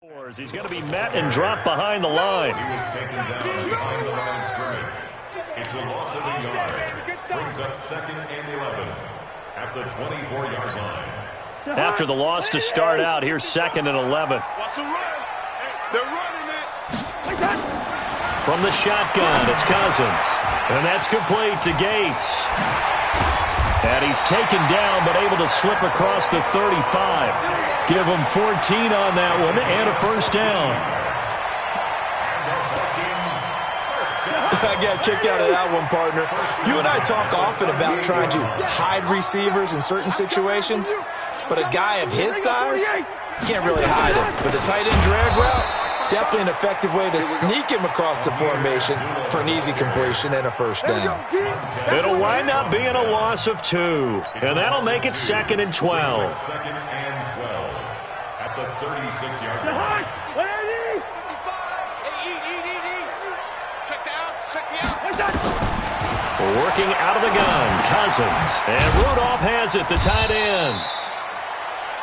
He's going to be met and dropped behind the line. He was taken down behind the line of scrimmage. It's a loss of a yard. Brings up 2nd and 11 at the 24-yard line. After the loss to start out, here's 2nd and 11. They're running it. From the shotgun, it's Cousins. And that's complete to Gates. And he's taken down, but able to slip across the 35. Give him 14 on that one and a first down. I got kicked out of that one, partner. You and I talk often about trying to hide receivers in certain situations, but a guy of his size, you can't really hide him. But the tight end drag route, definitely an effective way to sneak him across the formation for an easy completion and a first down. It'll wind up being a loss of 2, and that'll make it 2nd and 12. 2nd and 12 at the 36-yard line. Working out of the gun, Cousins. And Rudolph has it, the tight end.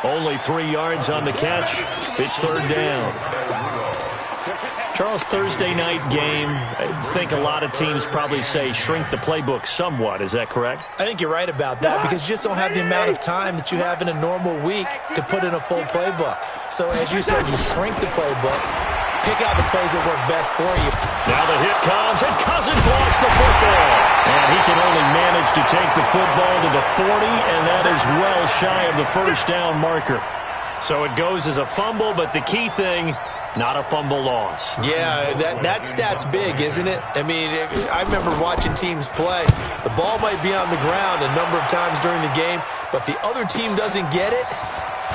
Only 3 yards on the catch. It's 3rd down. Charles, Thursday night game, I think a lot of teams probably say shrink the playbook somewhat. Is that correct? I think you're right about that because you just don't have the amount of time that you have in a normal week to put in a full playbook. So as you said, you shrink the playbook, pick out the plays that work best for you. Now the hit comes, and Cousins lost the football. And he can only manage to take the football to the 40, and that is well shy of the first down marker. So it goes as a fumble, but the key thing, not a fumble loss. Yeah, that stat's big, isn't it? I mean, I remember watching teams play. The ball might be on the ground a number of times during the game, but the other team doesn't get it.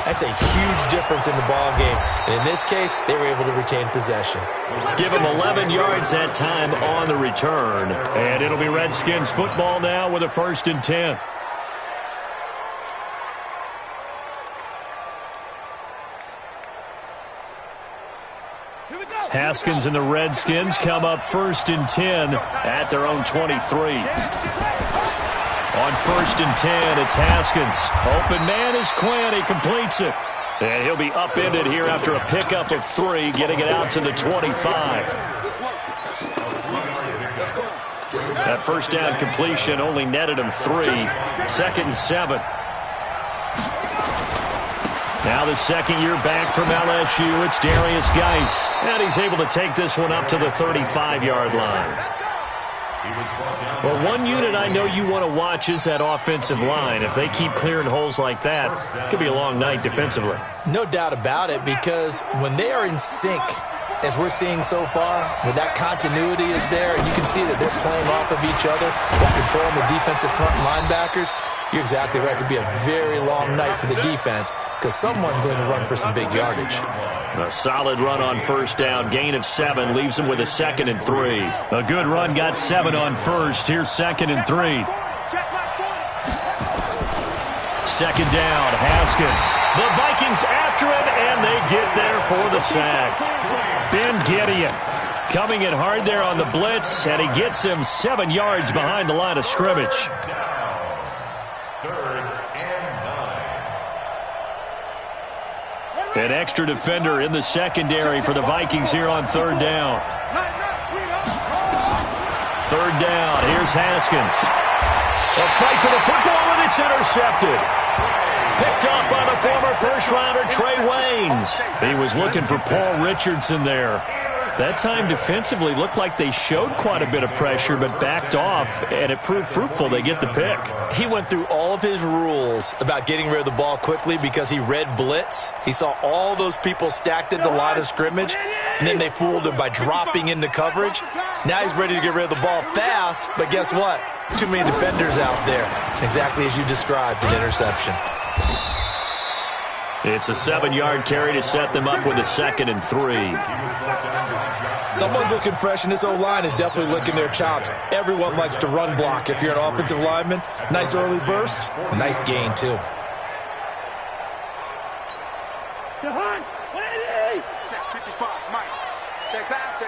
That's a huge difference in the ball game. And in this case, they were able to retain possession. Give them 11 yards that time on the return. And it'll be Redskins football now with a 1st and 10. Haskins and the Redskins come up 1st and 10 at their own 23. On 1st and 10, it's Haskins. Open man is Quinn. He completes it. And he'll be upended here after a pickup of 3, getting it out to the 25. That first down completion only netted him 3. 2nd and 7. Now the second year back from LSU, it's Darius Geis. And he's able to take this one up to the 35-yard line. Well, one unit I know you want to watch is that offensive line. If they keep clearing holes like that, it could be a long night defensively. No doubt about it, because when they are in sync, as we're seeing so far, when that continuity is there, and you can see that they're playing off of each other while controlling the defensive front linebackers, you're exactly right. It could be a very long night for the defense because someone's going to run for some big yardage. A solid run on first down. Gain of 7 leaves him with a 2nd and 3. A good run got 7 on first. Here's 2nd and 3. 2nd down, Haskins. The Vikings after him, and they get there for the sack. Ben Gideon coming in hard there on the blitz, and he gets him 7 yards behind the line of scrimmage. An extra defender in the secondary for the Vikings here on 3rd down. 3rd down, here's Haskins. A fight for the football, and it's intercepted. Picked up by the former first-rounder Trey Waynes. He was looking for Paul Richardson there. That time defensively looked like they showed quite a bit of pressure but backed off, and it proved fruitful. They get the pick. He went through all of his rules about getting rid of the ball quickly because he read blitz. He saw all those people stacked at the line of scrimmage, and then they fooled him by dropping into coverage. Now he's ready to get rid of the ball fast, but guess what? Too many defenders out there. Exactly as you described, an interception. It's a 7-yard carry to set them up with a 2nd and 3. Someone's looking fresh, and this O-line is definitely licking their chops. Everyone likes to run block. If you're an offensive lineman, nice early burst, nice gain, too. Check 55, Mike. Check back.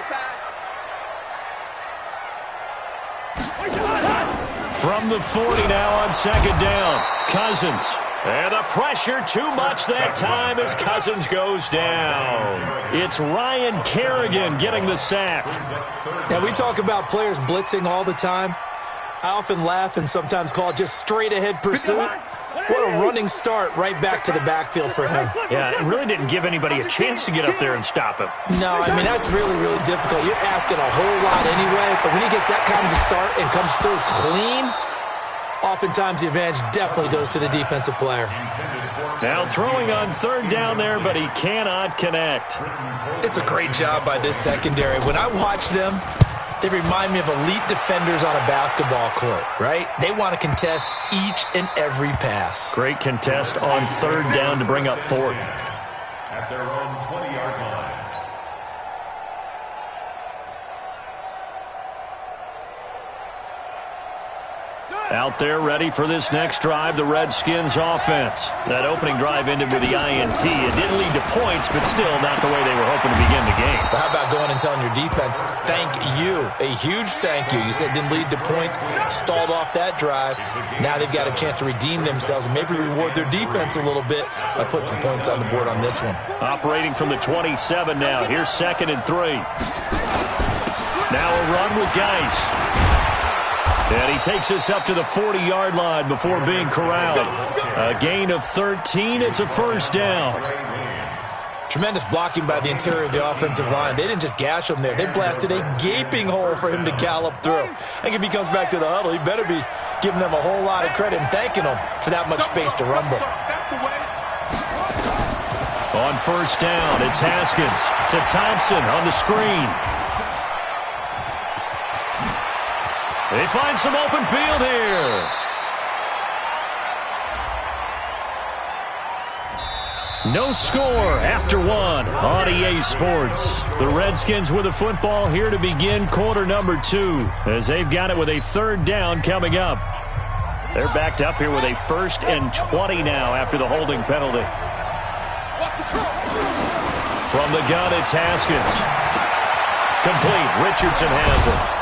From the 40 now on 2nd down. Cousins And the pressure too much that time as Cousins goes down. It's Ryan Kerrigan getting the sack. Yeah, we talk about players blitzing all the time. I often laugh and sometimes call it just straight-ahead pursuit. What a running start right back to the backfield for him. Yeah, it really didn't give anybody a chance to get up there and stop him. No, I mean, that's really, really difficult. You're asking a whole lot anyway, but when he gets that kind of a start and comes through clean, oftentimes the advantage definitely goes to the defensive player. Now throwing on third down there, but he cannot connect. It's a great job by this secondary. When I watch them, they remind me of elite defenders on a basketball court, right? They want to contest each and every pass. Great contest on third down to bring up fourth. At their own 20-yard line. Out there ready for this next drive, the Redskins offense. That opening drive ended with the INT. It didn't lead to points, but still not the way they were hoping to begin the game. But how about going and telling your defense, thank you, a huge thank you. You said it didn't lead to points, stalled off that drive. Now they've got a chance to redeem themselves and maybe reward their defense a little bit by putting some points on the board on this one. Operating from the 27 now. Here's 2nd and 3. Now a run with Geis. And he takes us up to the 40-yard line before being corralled. A gain of 13. It's a first down. Tremendous blocking by the interior of the offensive line. They didn't just gash him there. They blasted a gaping hole for him to gallop through. I think if he comes back to the huddle, he better be giving them a whole lot of credit and thanking them for that much space to rumble. On first down, it's Haskins to Thompson on the screen. They find some open field here. No score after one on EA Sports. The Redskins with the football here to begin quarter number 2 as they've got it with a third down coming up. They're backed up here with a 1st and 20 now after the holding penalty. From the gun, it's Haskins. Complete. Richardson has it.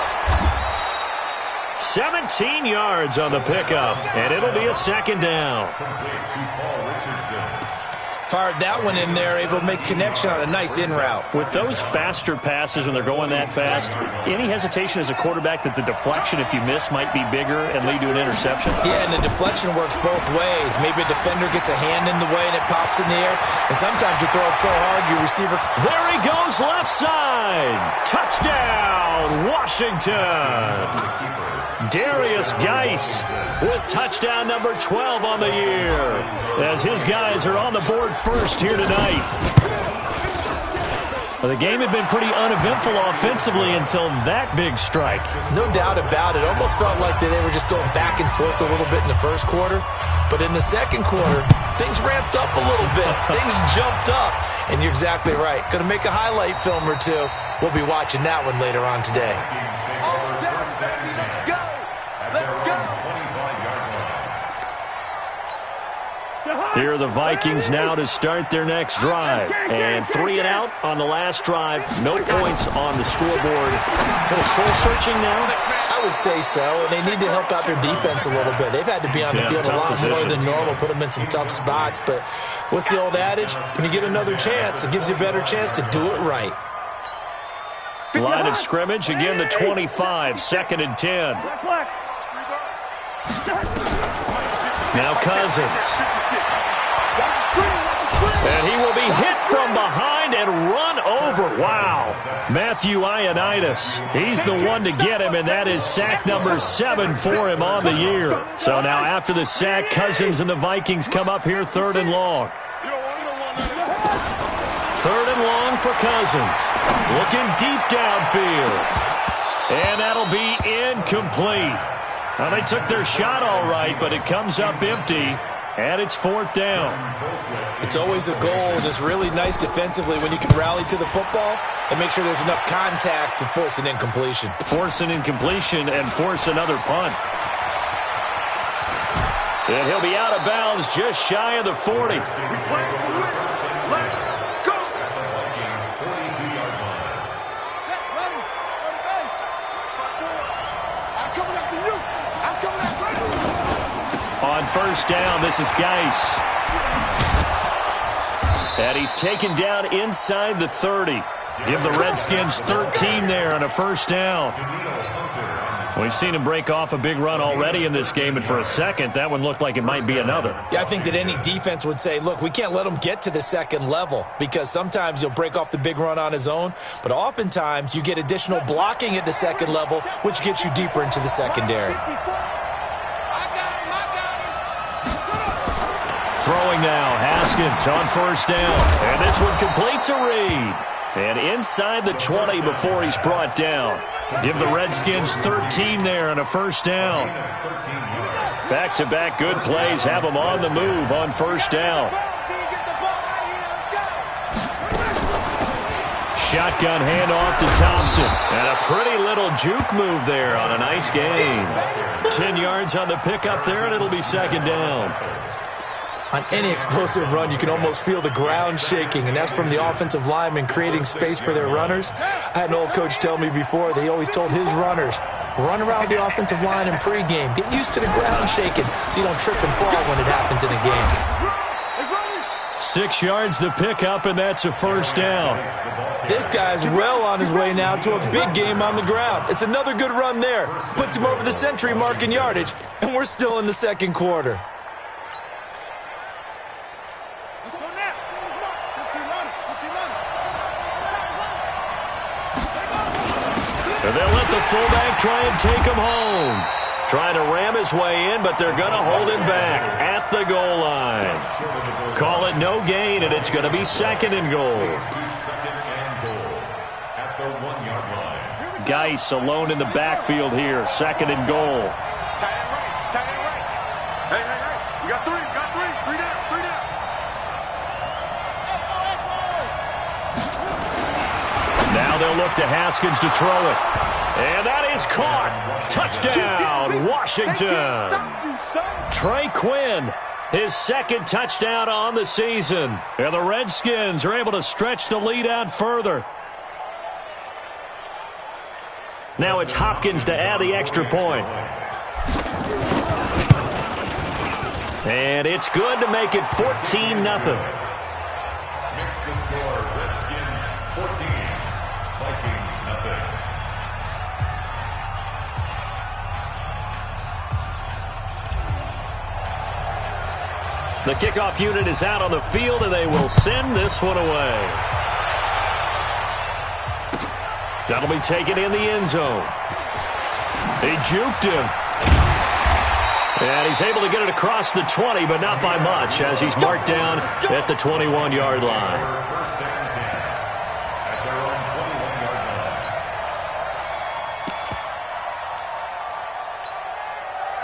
17 yards on the pickup, and it'll be a second down. Fired that one in there, able to make connection on a nice in route. With those faster passes when they're going that fast, any hesitation as a quarterback that the deflection, if you miss, might be bigger and lead to an interception? Yeah, and the deflection works both ways. Maybe a defender gets a hand in the way and it pops in the air, and sometimes you throw it so hard your receiver... There he goes, left side. Touchdown, Washington. Darius Geis with touchdown number 12 on the year as his guys are on the board first here tonight. Well, the game had been pretty uneventful offensively until that big strike. No doubt about it. Almost felt like they were just going back and forth a little bit in the first quarter. But in the second quarter, things ramped up a little bit. Things jumped up. And you're exactly right. Going to make a highlight film or two. We'll be watching that one later on today. Here are the Vikings now to start their next drive. And 3 and out on the last drive. No points on the scoreboard. A little soul-searching now? I would say so, and they need to help out their defense a little bit. They've had to be on the field a lot more than normal, put them in some tough spots. But what's the old adage? When you get another chance, it gives you a better chance to do it right. Line of scrimmage, again the 25, 2nd and 10. Now Cousins. And he will be hit from behind and run over. Wow. Matthew Ioannidis. He's the one to get him, and that is sack number 7 for him on the year. So now after the sack, Cousins and the Vikings come up here 3rd and long. 3rd and long for Cousins. Looking deep downfield. And that'll be incomplete. Now they took their shot all right, but it comes up empty. And it's 4th down. It's always a goal, and it's really nice defensively when you can rally to the football and make sure there's enough contact to force an incompletion. Force an incompletion and force another punt. And he'll be out of bounds just shy of the 40. On first down. This is Geis. And he's taken down inside the 30. Give the Redskins 13 there on a first down. We've seen him break off a big run already in this game, and for a second, that one looked like it might be another. Yeah, I think that any defense would say, look, we can't let him get to the second level, because sometimes he'll break off the big run on his own, but oftentimes you get additional blocking at the second level, which gets you deeper into the secondary. Throwing now, Haskins on first down, and this one complete to Reed. And inside the 20 before he's brought down. Give the Redskins 13 there on a first down. Back-to-back good plays have them on the move on first down. Shotgun handoff to Thompson. And a pretty little juke move there on a nice gain. 10 yards on the pickup there, and it'll be second down. On any explosive run, you can almost feel the ground shaking, and that's from the offensive linemen creating space for their runners. I had an old coach tell me before, they always told his runners, run around the offensive line in pregame. Get used to the ground shaking so you don't trip and fall when it happens in a game. 6 yards the pickup, and that's a first down. This guy's well on his way now to a big game on the ground. It's another good run there. Puts him over the century mark in yardage, and we're still in the second quarter. And they'll let the fullback try and take him home. Trying to ram his way in, but they're going to hold him back at the goal line. Call it no gain, and it's going to be second and goal. Geis alone in the backfield here. Second and goal. Tight end right, tight end right. Hey. We got three. Three down. Now they'll look to Haskins to throw it. And that is caught. Touchdown, Washington. Trey Quinn, his second touchdown on the season. And the Redskins are able to stretch the lead out further. Now it's Hopkins to add the extra point. And it's good to make it 14-0. Next to score, Redskins 14, Vikings nothing. The kickoff unit is out on the field, and they will send this one away. That'll be taken in the end zone. He juked him. And he's able to get it across the 20, but not by much, as he's marked down at the 21-yard line. First down 10 at their own 21-yard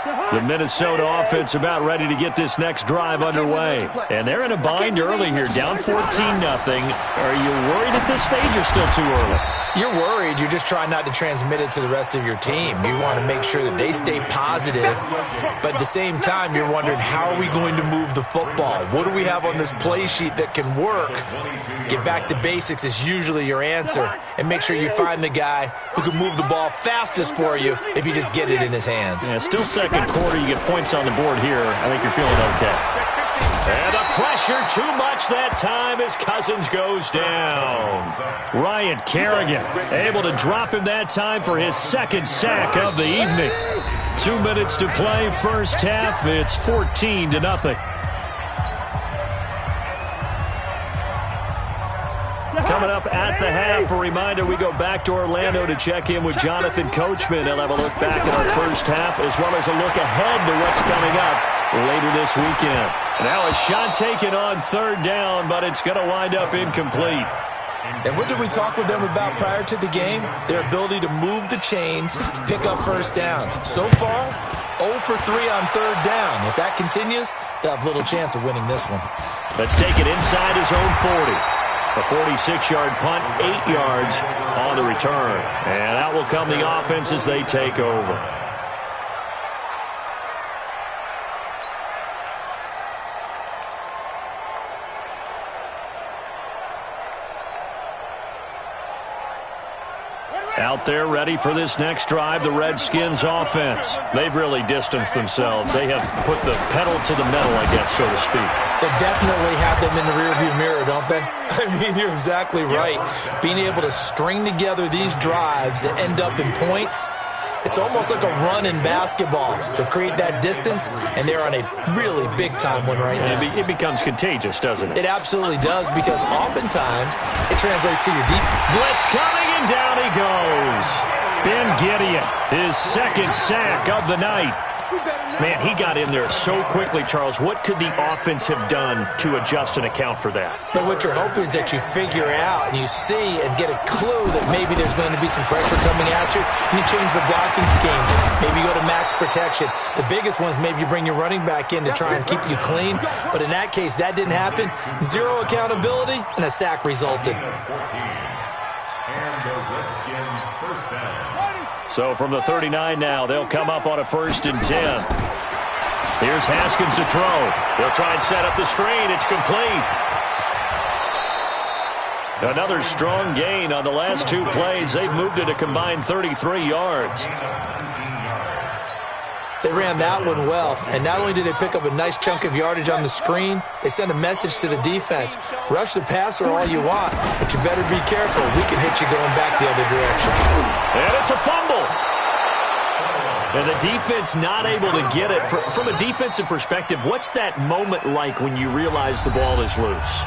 line. The Minnesota offense about ready to get this next drive underway. And they're in a bind early here, down 14-0. Are you worried at this stage or still too early? You're worried. You're just trying not to transmit it to the rest of your team. You want to make sure that they stay positive, but at the same time, you're wondering, how are we going to move the football? What do we have on this play sheet that can work? Get back to basics is usually your answer, and make sure you find the guy who can move the ball fastest for you if you just get it in his hands. Yeah, still second quarter. You get points on the board here. I think you're feeling okay. And the pressure too much that time as Cousins goes down. Ryan Kerrigan able to drop him that time for his second sack of the evening. 2 minutes to play first half. It's 14-0. Coming up at the half, a reminder, we go back to Orlando to check in with Jonathan Coachman. He'll have a look back at our first half as well as a look ahead to what's coming up later this weekend. Now a shot taken on third down, but it's going to wind up incomplete. And what did we talk with them about prior to the game? Their ability to move the chains, pick up first downs. So far, 0 for 3 on third down. If that continues, they'll have little chance of winning this one. Let's take it inside his own 40. A 46-yard punt, 8 yards on the return. And out will come the offense as they take over. Out there ready for this next drive, the Redskins offense. They've really distanced themselves. They have put the pedal to the metal, I guess, so to speak. So definitely have them in the rearview mirror, don't they? I mean, you're exactly right. Being able to string together these drives that end up in points, it's almost like a run in basketball to create that distance, and they're on a really big-time one right now. It becomes contagious, doesn't it? It absolutely does, because oftentimes it translates to your deep. Blitz coming, and down he goes. Ben Gideon, his second sack of the night. Man, he got in there so quickly, Charles. What could the offense have done to adjust and account for that? But what you're hoping is that you figure out and you see and get a clue that maybe there's going to be some pressure coming at you, and you change the blocking schemes. Maybe you go to max protection. The biggest one is maybe you bring your running back in to try and keep you clean. But in that case, that didn't happen. Zero accountability, and a sack resulted. And the Redskins first down. So from the 39 now, they'll come up on a 1st and 10. Here's Haskins to throw. They'll try and set up the screen. It's complete. Another strong gain on the last 2 plays. They've moved it a combined 33 yards. They ran that one well, and not only did they pick up a nice chunk of yardage on the screen, they sent a message to the defense. Rush the passer all you want, but you better be careful. We can hit you going back the other direction. And it's a fumble. And the defense not able to get it. From a defensive perspective, what's that moment like when you realize the ball is loose?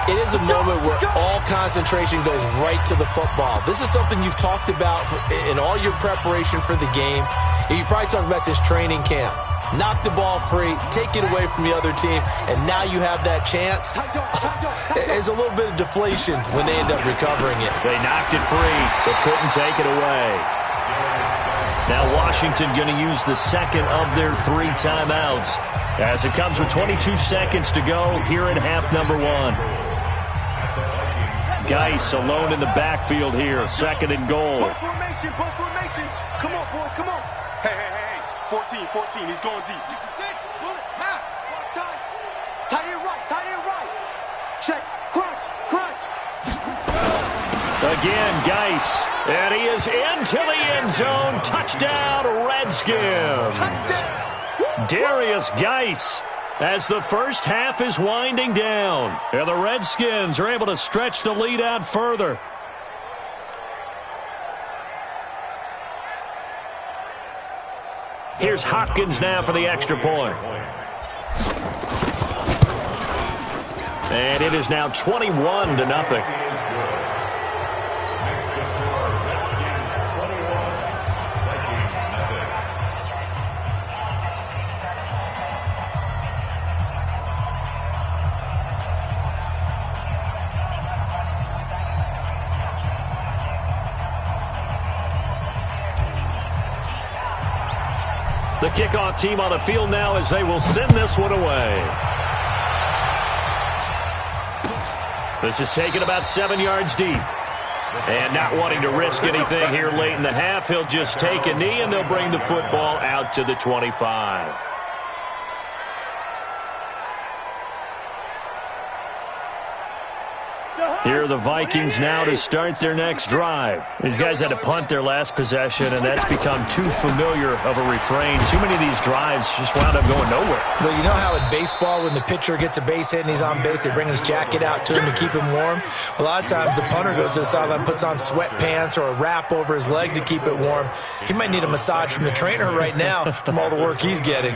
It is a moment where all concentration goes right to the football. This is something you've talked about in all your preparation for the game. You probably talked about this training camp. Knock the ball free, take it away from the other team, and now you have that chance. There's a little bit of deflation when they end up recovering it. They knocked it free, but couldn't take it away. Now Washington going to use the second of their 3 timeouts as it comes with 22 seconds to go here in half number 1. Geis alone in the backfield here, 2nd and goal. Ball formation, ball formation. Come on, boys, come on. Hey. 14, he's going deep. 66, bullet, half, time. Tie it right. Check, crunch. Again, Geis, and he is into the end zone. Touchdown, Redskins. Darius Geis, as the first half is winding down, and the Redskins are able to stretch the lead out further. Here's Hopkins now for the extra point. And it is now 21-0. The kickoff team on the field now as they will send this one away. This is taken about 7 yards deep. And not wanting to risk anything here late in the half, he'll just take a knee and they'll bring the football out to the 25. Here are the Vikings now to start their next drive. These guys had to punt their last possession, and that's become too familiar of a refrain. Too many of these drives just wound up going nowhere. But you know how in baseball, when the pitcher gets a base hit and he's on base, they bring his jacket out to him to keep him warm? A lot of times the punter goes to the sideline, puts on sweatpants or a wrap over his leg to keep it warm. He might need a massage from the trainer right now from all the work he's getting.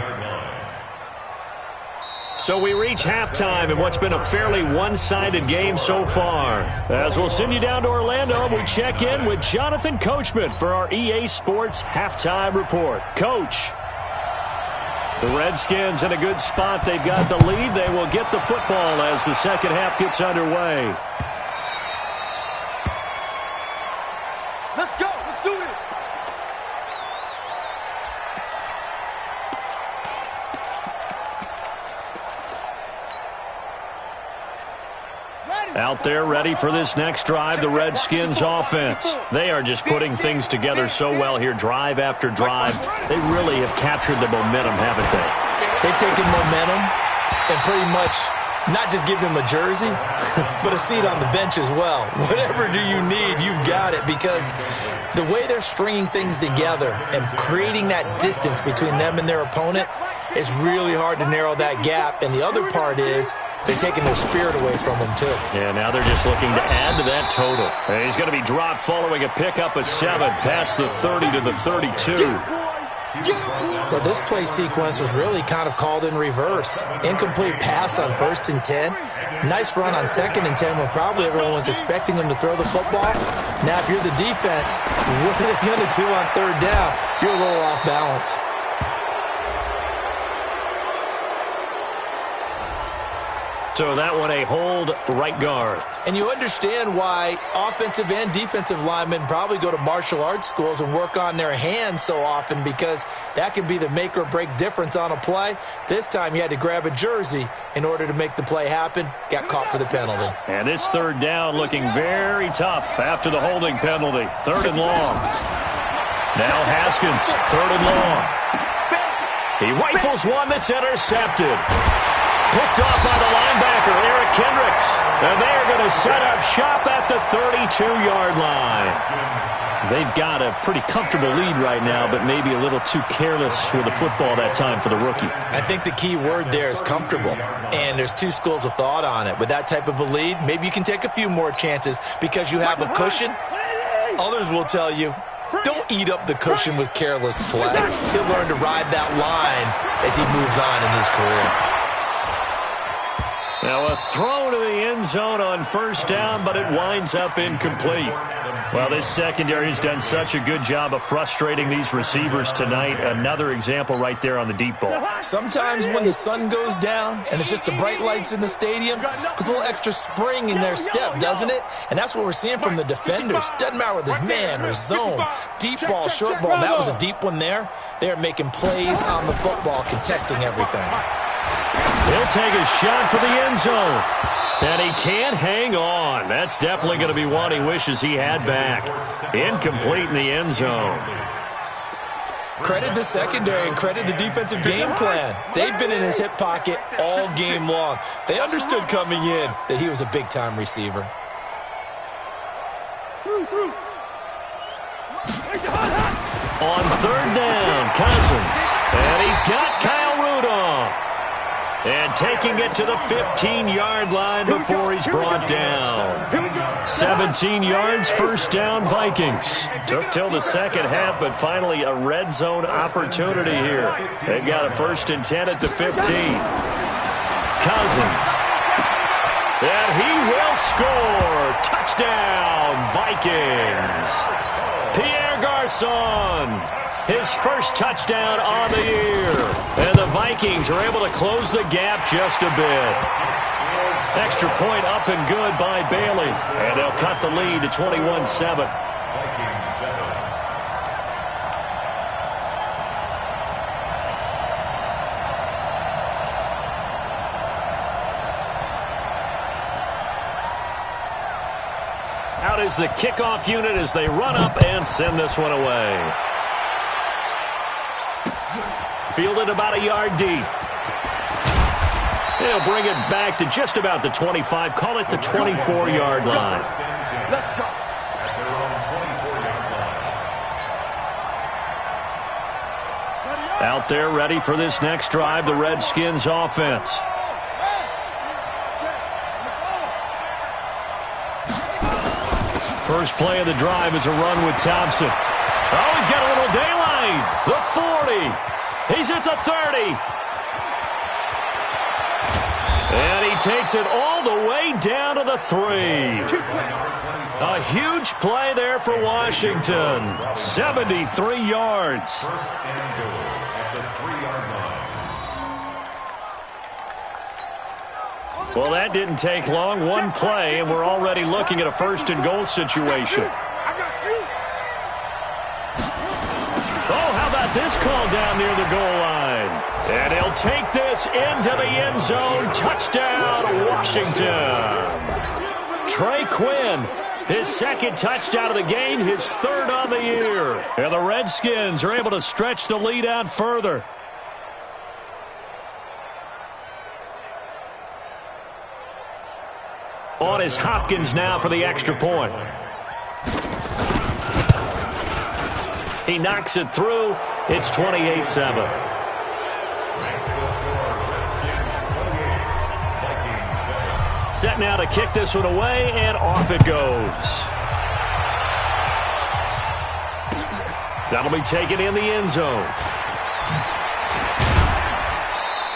So we reach halftime in what's been a fairly one-sided game so far. As we'll send you down to Orlando, we check in with Jonathan Coachman for our EA Sports Halftime Report. Coach, the Redskins in a good spot. They've got the lead. They will get the football as the second half gets underway. Let's go. Let's do this. Out there ready for this next drive, the Redskins offense. They are just putting things together so well here, drive after drive. They really have captured the momentum, haven't they? They've taken momentum and pretty much Not just give him a jersey, but a seat on the bench as well. Whatever do you need, you've got it, because the way they're stringing things together and creating that distance between them and their opponent, it's really hard to narrow that gap. And the other part is they're taking their spirit away from them, too. Yeah, now they're just looking to add to that total. And he's going to be dropped following a pickup of 7 past the 30 to the 32. Well, this play sequence was really kind of called in reverse. Incomplete pass on 1st and 10. Nice run on 2nd and 10 when probably everyone was expecting them to throw the football. Now, if you're the defense, what are they going to do on 3rd down? You're a little off balance. So that one a hold right guard. And you understand why offensive and defensive linemen probably go to martial arts schools and work on their hands so often, because that can be the make or break difference on a play. This time he had to grab a jersey in order to make the play happen. Got caught for the penalty. And this 3rd down looking very tough after the holding penalty. 3rd and long. Now Haskins, 3rd and long. He rifles one that's intercepted. Picked off by the linebacker, Eric Kendricks. And they're going to set up shop at the 32-yard line. They've got a pretty comfortable lead right now, but maybe a little too careless with the football that time for the rookie. I think the key word there is comfortable. And there's two schools of thought on it. With that type of a lead, maybe you can take a few more chances because you have a cushion. Others will tell you, don't eat up the cushion with careless play. He'll learn to ride that line as he moves on in his career. Now a throw to the end zone on 1st down, but it winds up incomplete. Well, this secondary has done such a good job of frustrating these receivers tonight. Another example right there on the deep ball. Sometimes when the sun goes down and it's just the bright lights in the stadium, puts a little extra spring in their step, doesn't it? And that's what we're seeing from the defenders. Doesn't matter whether it's man or zone, deep ball, short ball. That was a deep one there. They're making plays on the football, contesting everything. He'll take a shot for the end zone. And he can't hang on. That's definitely going to be one he wishes he had back. Incomplete in the end zone. Credit the secondary and credit the defensive game plan. They've been in his hip pocket all game long. They understood coming in that he was a big-time receiver. On 3rd down, Cousins. And he's got Kyle Rudolph. And taking it to the 15-yard line before he's brought down. 17 yards, 1st down, Vikings. Took till the 2nd half, but finally a red zone opportunity here. They've got a 1st and 10 at the 15. Cousins. And he will score. Touchdown, Vikings. Pierre Garçon. His 1st touchdown on the year. And the Vikings are able to close the gap just a bit. Extra point up and good by Bailey. And they'll cut the lead to 21-7. Out is the kickoff unit as they run up and send this one away. Fielded about a yard deep. They'll bring it back to just about the 25. Call it the 24-yard line. Let's go. Out there ready for this next drive, the Redskins offense. First play of the drive is a run with Thompson. Oh, he's got a little daylight. The 40. He's at the 30. And he takes it all the way down to the 3. A huge play there for Washington. 73 yards. Well, that didn't take long. One play, and we're already looking at a 1st and goal situation. This call down near the goal line. And he'll take this into the end zone. Touchdown, Washington. Trey Quinn, his 2nd touchdown of the game, his 3rd on the year. And the Redskins are able to stretch the lead out further. On is Hopkins now for the extra point. He knocks it through. It's 28-7. Set now to kick this one away, and off it goes. That'll be taken in the end zone.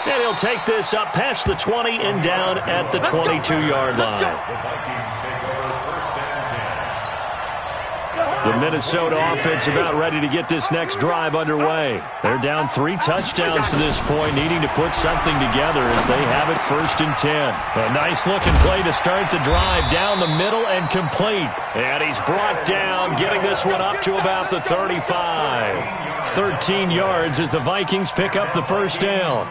And he'll take this up past the 20 and down at the 22-yard line. The Minnesota offense about ready to get this next drive underway. They're down 3 touchdowns to this point, needing to put something together as they have it 1st and 10. A nice-looking play to start the drive down the middle and complete. And he's brought down, getting this one up to about the 35. 13 yards as the Vikings pick up the first down.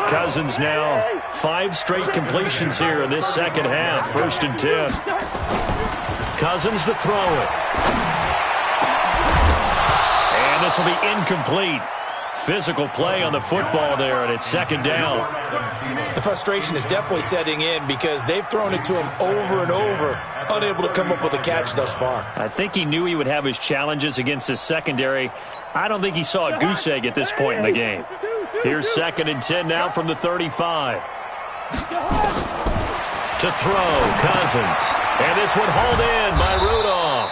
Cousins now 5 straight completions here in this second half. 1st and 10. Cousins to throw it. And this will be incomplete. Physical play on the football there, and it's 2nd down. The frustration is definitely setting in because they've thrown it to him over and over, unable to come up with a catch thus far. I think he knew he would have his challenges against his secondary. I don't think he saw a goose egg at this point in the game. Here's 2nd and 10 now from the 35. To throw, Cousins. And this one hauled in by Rudolph.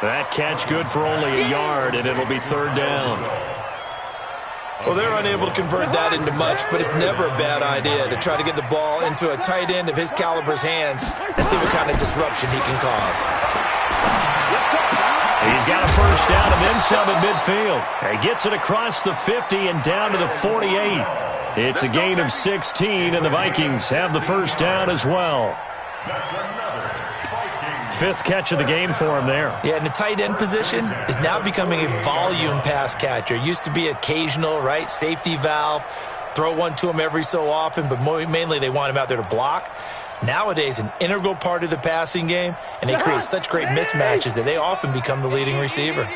That catch good for only a yard, and it'll be 3rd down. Well, they're unable to convert that into much, but it's never a bad idea to try to get the ball into a tight end of his caliber's hands and see what kind of disruption he can cause. He's got a first down and then some at midfield. He gets it across the 50 and down to the 48. It's a gain of 16, and the Vikings have the first down as well. 5th catch of the game for him there. Yeah, and the tight end position is now becoming a volume pass catcher. Used to be occasional, right? Safety valve. Throw one to him every so often, but mainly they want him out there to block. Nowadays, an integral part of the passing game, and they create such great mismatches that they often become the leading receiver.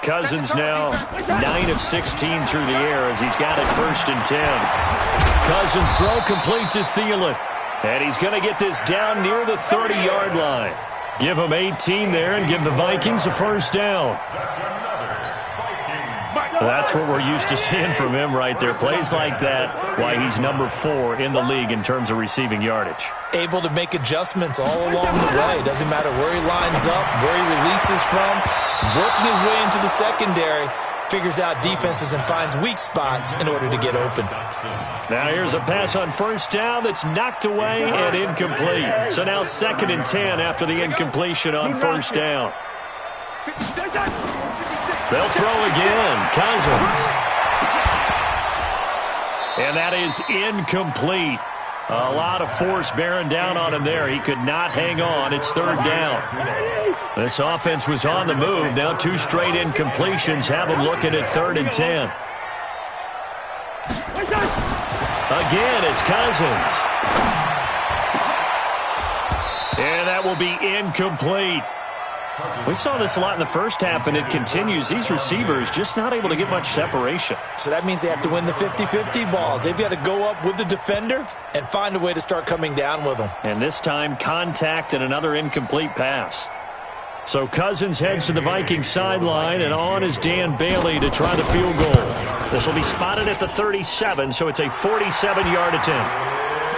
Cousins now 9 of 16 through the air as he's got it 1st and 10. Cousins throw complete to Thielen. And he's going to get this down near the 30-yard line. Give him 18 there and give the Vikings a first down. That's what we're used to seeing from him right there. Plays like that, why he's number 4 in the league in terms of receiving yardage. Able to make adjustments all along the way. Doesn't matter where he lines up, where he releases from. Working his way into the secondary. Figures out defenses and finds weak spots in order to get open. Now here's a pass on first down that's knocked away and incomplete. So now 2nd and 10 after the incompletion on first down. They'll throw again. Cousins. And that is incomplete. A lot of force bearing down on him there. He could not hang on. It's 3rd down. This offense was on the move. Now 2 straight incompletions have them looking at 3rd and 10. Again, it's Cousins. And that will be incomplete. We saw this a lot in the first half, and it continues. These receivers just not able to get much separation. So that means they have to win the 50-50 balls. They've got to go up with the defender and find a way to start coming down with them. And this time, contact and another incomplete pass. So Cousins heads to the Vikings sideline, and on is Dan Bailey to try the field goal. This will be spotted at the 37, so it's a 47-yard attempt.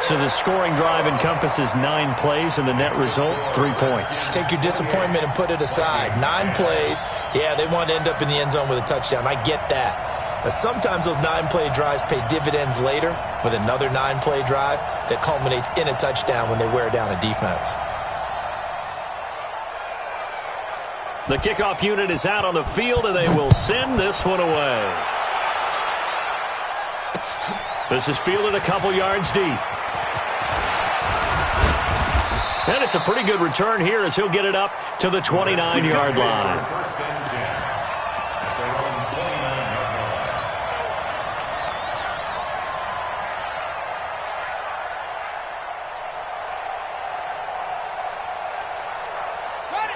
So the scoring drive encompasses 9 plays, and the net result, 3 points. Take your disappointment and put it aside. 9 plays, yeah, they want to end up in the end zone with a touchdown. I get that. But sometimes those 9-play drives pay dividends later with another 9-play drive that culminates in a touchdown when they wear down a defense. The kickoff unit is out on the field, and they will send this one away. This is fielded a couple yards deep. And it's a pretty good return here as he'll get it up to the 29-yard line.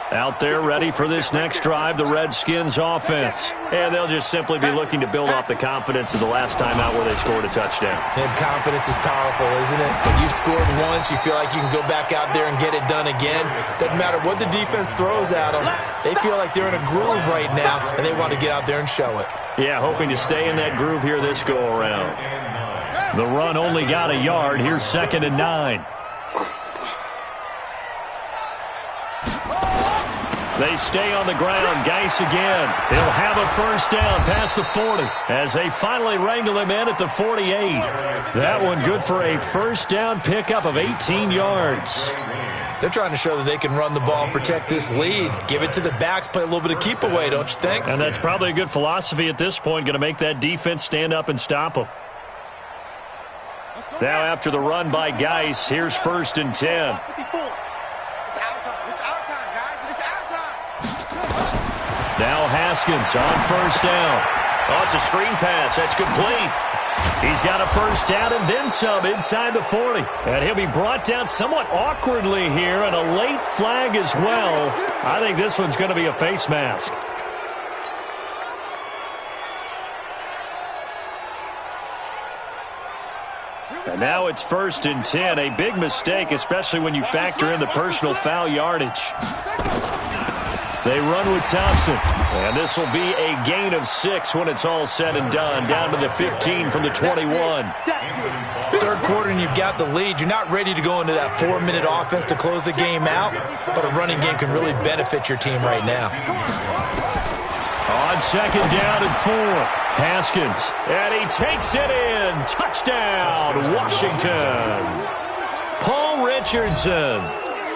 Out there ready for this next drive, the Redskins offense. And they'll just simply be looking to build off the confidence of the last time out where they scored a touchdown. And confidence is powerful, isn't it? When you've scored once, you feel like you can go back out there and get it done again. Doesn't matter what the defense throws at them. They feel like they're in a groove right now, and they want to get out there and show it. Yeah, hoping to stay in that groove here this go-around. The run only got a yard. Here's 2nd and 9. They stay on the ground. Geis again. He'll have a first down past the 40 as they finally wrangle him in at the 48. That one good for a first down pickup of 18 yards. They're trying to show that they can run the ball and protect this lead. Give it to the backs, play a little bit of keep away, don't you think? And that's probably a good philosophy at this point, going to make that defense stand up and stop them. Now after the run by Geis, here's 1st and 10. Now Haskins on first down. Oh, it's a screen pass. That's complete. He's got a first down and then some inside the 40. And he'll be brought down somewhat awkwardly here, and a late flag as well. I think this one's going to be a face mask. And now it's 1st and 10. A big mistake, especially when you factor in the personal foul yardage. They run with Thompson, and this will be a gain of 6 when it's all said and done, down to the 15 from the 21. Third quarter and you've got the lead. You're not ready to go into that 4-minute offense to close the game out, but a running game can really benefit your team right now. On 2nd down and 4, Haskins, and he takes it in. Touchdown, Washington. Paul Richardson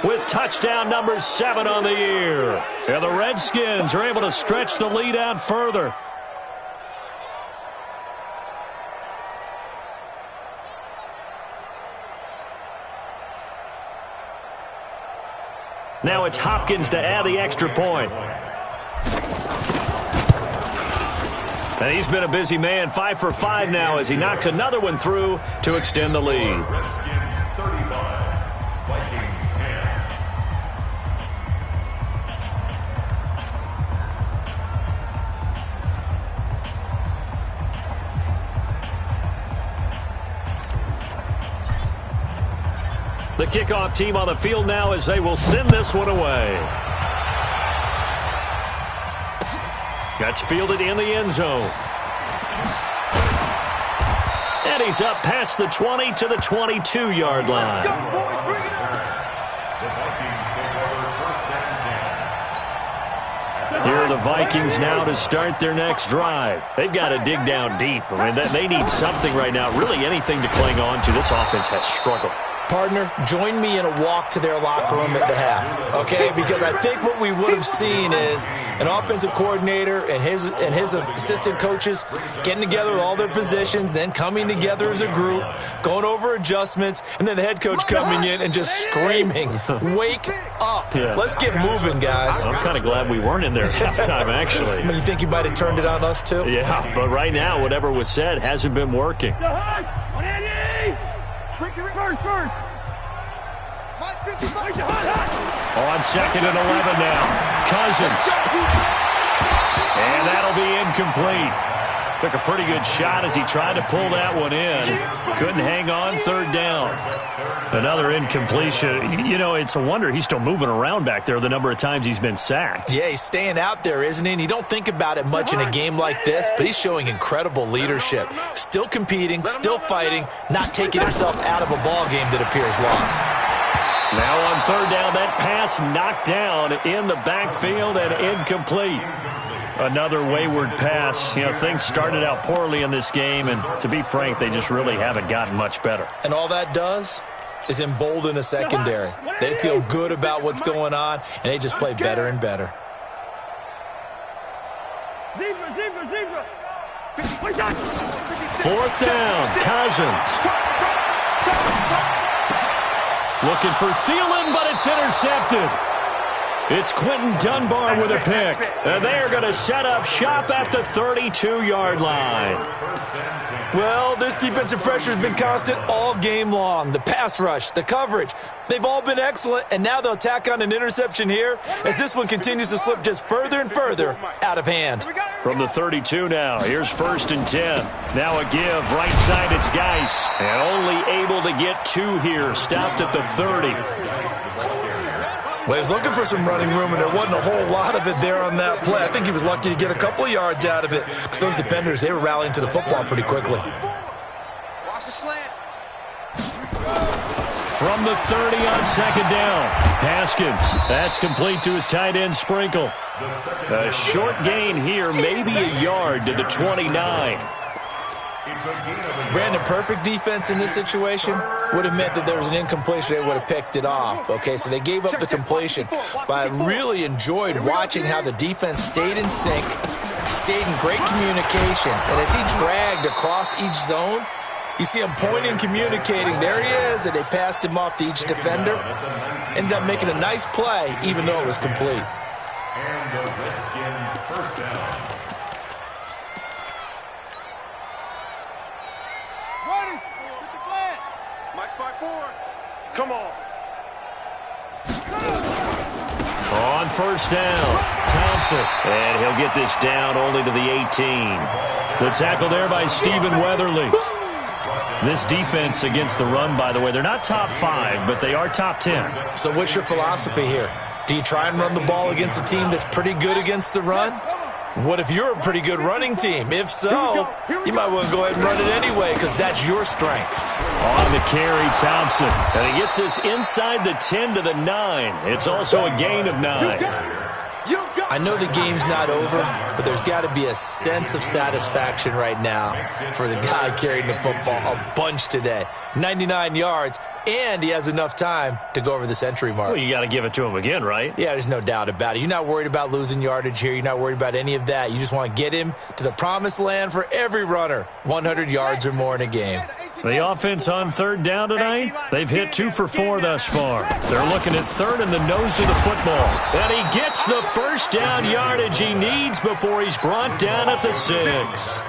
with touchdown number 7 on the year. And the Redskins are able to stretch the lead out further. Now it's Hopkins to add the extra point. And he's been a busy man, 5 for 5 now as he knocks another one through to extend the lead. Redskins 35, Vikings 10. The kickoff team on the field now as they will send this one away. That's fielded in the end zone. And he's up past the 20 to the 22-yard line. The Vikings take over 1st and 10. Here are the Vikings now to start their next drive. They've got to dig down deep. I mean, they need something right now, really anything to cling on to. This offense has struggled. Partner, join me in a walk to their locker room at the half, okay? Because I think what we would have seen is an offensive coordinator and his assistant coaches getting together with all their positions, then coming together as a group, going over adjustments, and then the head coach coming in and just screaming, "Wake up. Yeah. Let's get moving, guys." I'm kind of glad we weren't in there at halftime, actually. I mean, you think you might have turned it on us, too? Yeah, but right now, whatever was said hasn't been working. On 2nd and 11 now. Cousins. And that'll be incomplete. Took a pretty good shot as he tried to pull that one in. Couldn't hang on, 3rd down. Another incompletion. You know, it's a wonder he's still moving around back there the number of times he's been sacked. Yeah, he's staying out there, isn't he? And you don't think about it much in a game like this, but he's showing incredible leadership. Still competing, still fighting, not taking himself out of a ball game that appears lost. Now on 3rd down, that pass knocked down in the backfield and incomplete. Another wayward pass. You know, things started out poorly in this game, and to be frank, they just really haven't gotten much better. And all that does is embolden a secondary. They feel good about what's going on, and they just play better and better. Zebra. 4th down, Cousins. Looking for Thielen, but it's intercepted. It's Quentin Dunbar with a pick. And they're going to set up shop at the 32-yard line. Well, this defensive pressure has been constant all game long. The pass rush, the coverage, they've all been excellent, and now they'll tack on an interception here as this one continues to slip just further and further out of hand. From the 32 now, here's 1st and 10. Now a give, right side, it's Geis. And only able to get 2 here, stopped at the 30. Well, he was looking for some running room, and there wasn't a whole lot of it there on that play. I think he was lucky to get a couple of yards out of it because those defenders, they were rallying to the football pretty quickly. Watch the slant. From the 30 on 2nd down, Haskins. That's complete to his tight end, Sprinkle. A short gain here, maybe a yard to the 29. Brandon, perfect defense in this situation would have meant that there was an incompletion. They would have picked it off. Okay, so they gave up the completion. But I really enjoyed watching how the defense stayed in sync, stayed in great communication. And as he dragged across each zone, you see him pointing, communicating. There he is, and they passed him off to each defender. Ended up making a nice play, even though it was complete. And the Redskin first down. Come on. On 1st down, Thompson. And he'll get this down only to the 18. The tackle there by Stephen Weatherly. This defense against the run, by the way, they're not top 5, but they are top 10. So what's your philosophy here? Do you try and run the ball against a team that's pretty good against the run? What if you're a pretty good running team? If so, you might want to go ahead and run it anyway because that's your strength. On the carry, Thompson. And he gets this inside the 10 to the 9. It's also a gain of 9. I know the game's not over, but there's got to be a sense of satisfaction right now for the guy carrying the football a bunch today. 99 yards, and he has enough time to go over the century mark. Well, you got to give it to him again, right? Yeah, there's no doubt about it. You're not worried about losing yardage here. You're not worried about any of that. You just want to get him to the promised land for every runner, 100 yards or more in a game. The offense on 3rd down tonight, they've hit 2 for 4 thus far. They're looking at 3rd in the nose of the football. And he gets the first down yardage he needs before he's brought down at the 6.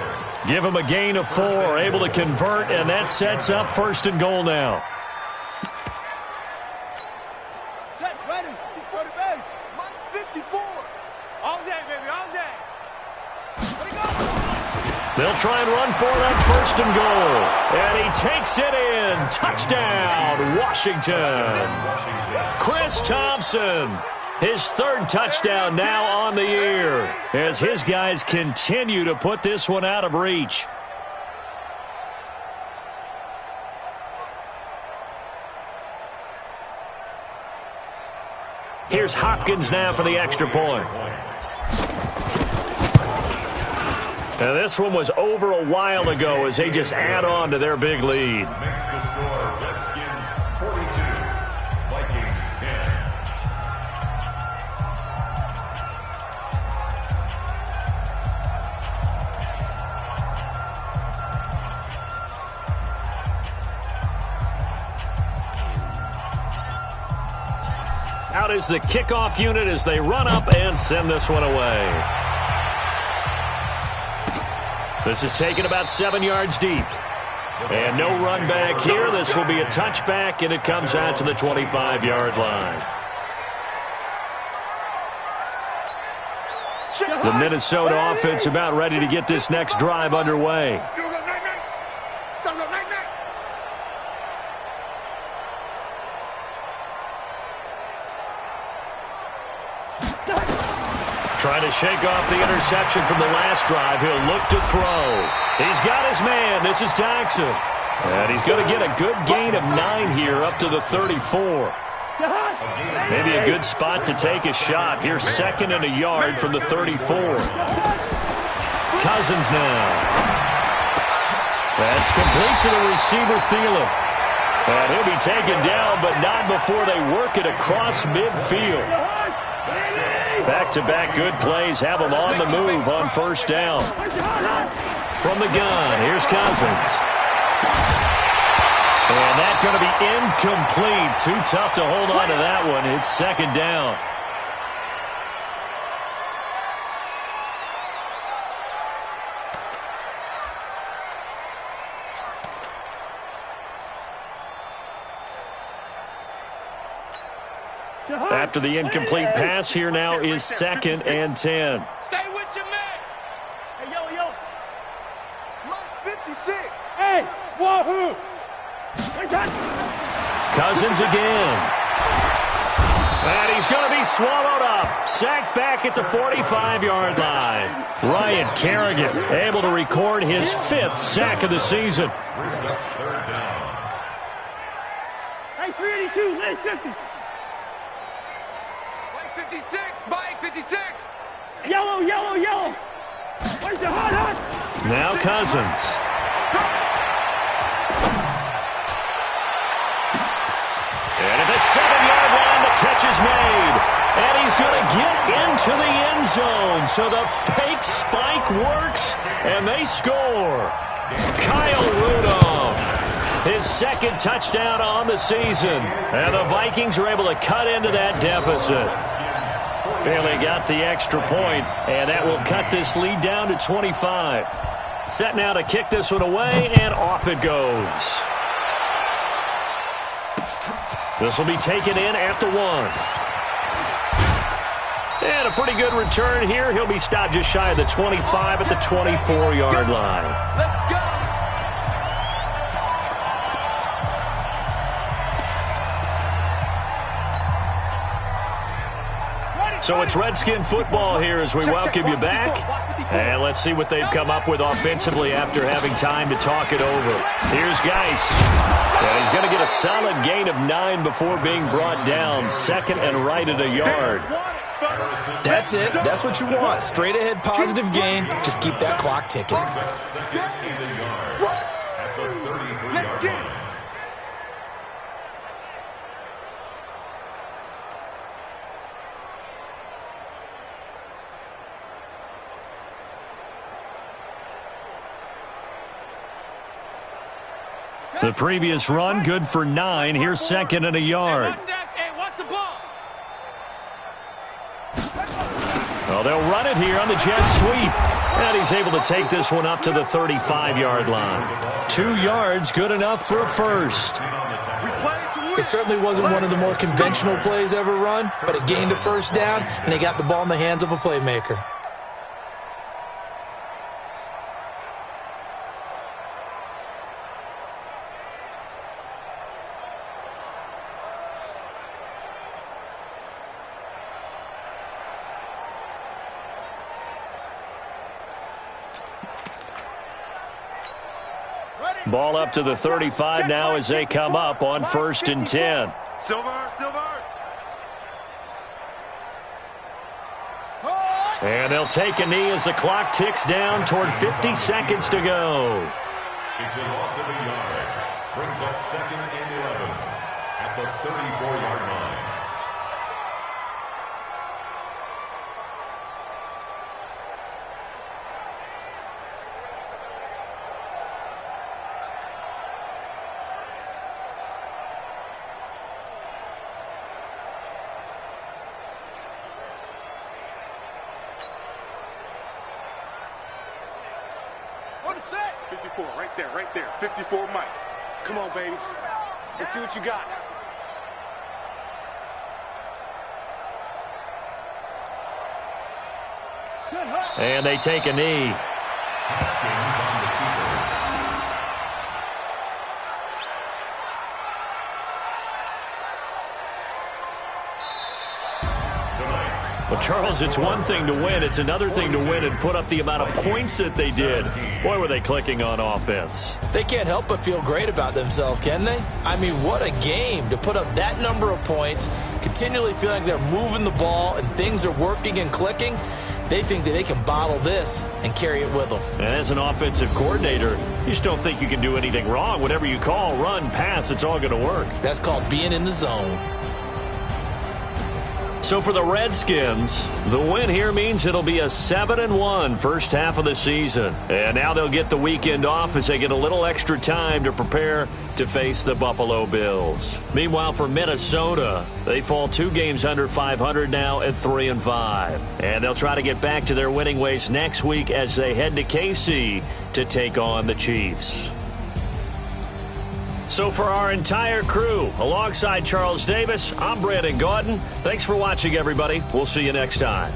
Give him a gain of 4, able to convert, and that sets up 1st and goal now. Set, ready, for the base. 54. All day, baby, all day. They'll try and run for it on 1st and goal. And he takes it in. Touchdown, Washington. Chris Thompson, his 3rd touchdown now on the year as his guys continue to put this one out of reach. Here's Hopkins now for the extra point. Now, this one was over a while ago as they just add on to their big lead. Makes the score Redskins 42, Vikings 10. Out is the kickoff unit as they run up and send this one away. This is taken about 7 yards deep. And no run back here. This will be a touchback, and it comes out to the 25-yard line. The Minnesota offense about ready to get this next drive underway. Trying to shake off the interception from the last drive. He'll look to throw. He's got his man. This is Jackson. And he's going to get a good gain of 9 here up to the 34. Maybe a good spot to take a shot. Here's 2nd and a yard from the 34. Cousins now. That's complete to the receiver, Thielen. And he'll be taken down, but not before they work it across midfield. Back-to-back good plays have them on the move on 1st down. From the gun, here's Cousins. And that's going to be incomplete. Too tough to hold on to that one. It's 2nd down. After the incomplete pass, here now is 2nd and 10. Stay with your man. Hey, yo. Mike 56. Hey, wahoo. Cousins again. And he's going to be swallowed up. Sacked back at the 45-yard line. Ryan Kerrigan able to record his 5th sack of the season. Hey, 382, lane 50. Mike 56, Mike 56. Yellow. Where's the hot? Now Cousins. And at the 7-yard line, the catch is made. And he's going to get into the end zone. So the fake spike works, and they score. Kyle Rudolph, his 2nd touchdown on the season. And the Vikings are able to cut into that deficit. Barely got the extra point, and that will cut this lead down to 25. Set now to kick this one away, and off it goes. This will be taken in at the 1. And a pretty good return here. He'll be stopped just shy of the 25 at the 24-yard line. Let's go. So it's Redskin football here as we welcome you back. And let's see what they've come up with offensively after having time to talk it over. Here's Geis. And he's going to get a solid gain of 9 before being brought down. 2nd and right at a yard. That's it. That's what you want. Straight ahead positive gain. Just keep that clock ticking. Let's get it. The previous run, good for 9. Here's 2nd and a yard. Hey, watch the ball. Well, they'll run it here on the jet sweep. And he's able to take this one up to the 35-yard line. 2 yards, good enough for a first. It certainly wasn't one of the more conventional plays ever run, but it gained a first down, and they got the ball in the hands of a playmaker. Ball up to the 35 now as they come up on 1st and 10. Silver. And they'll take a knee as the clock ticks down toward 50 seconds to go. It's a loss of a yard. Brings up 2nd and 11 at the 34-yard line. On the set. 54, right there. 54, Mike. Come on, baby. Let's see what you got. And they take a knee. Well, Charles, it's one thing to win. It's another thing to win and put up the amount of points that they did. Boy, were they clicking on offense. They can't help but feel great about themselves, can they? I mean, what a game to put up that number of points, continually feeling like they're moving the ball and things are working and clicking. They think that they can bottle this and carry it with them. And as an offensive coordinator, you just don't think you can do anything wrong. Whatever you call, run, pass, it's all going to work. That's called being in the zone. So for the Redskins, the win here means it'll be a 7-1 first half of the season. And now they'll get the weekend off as they get a little extra time to prepare to face the Buffalo Bills. Meanwhile, for Minnesota, they fall 2 games under 500 now at 3-5. And they'll try to get back to their winning ways next week as they head to KC to take on the Chiefs. So for our entire crew, alongside Charles Davis, I'm Brandon Gaudin. Thanks for watching, everybody. We'll see you next time.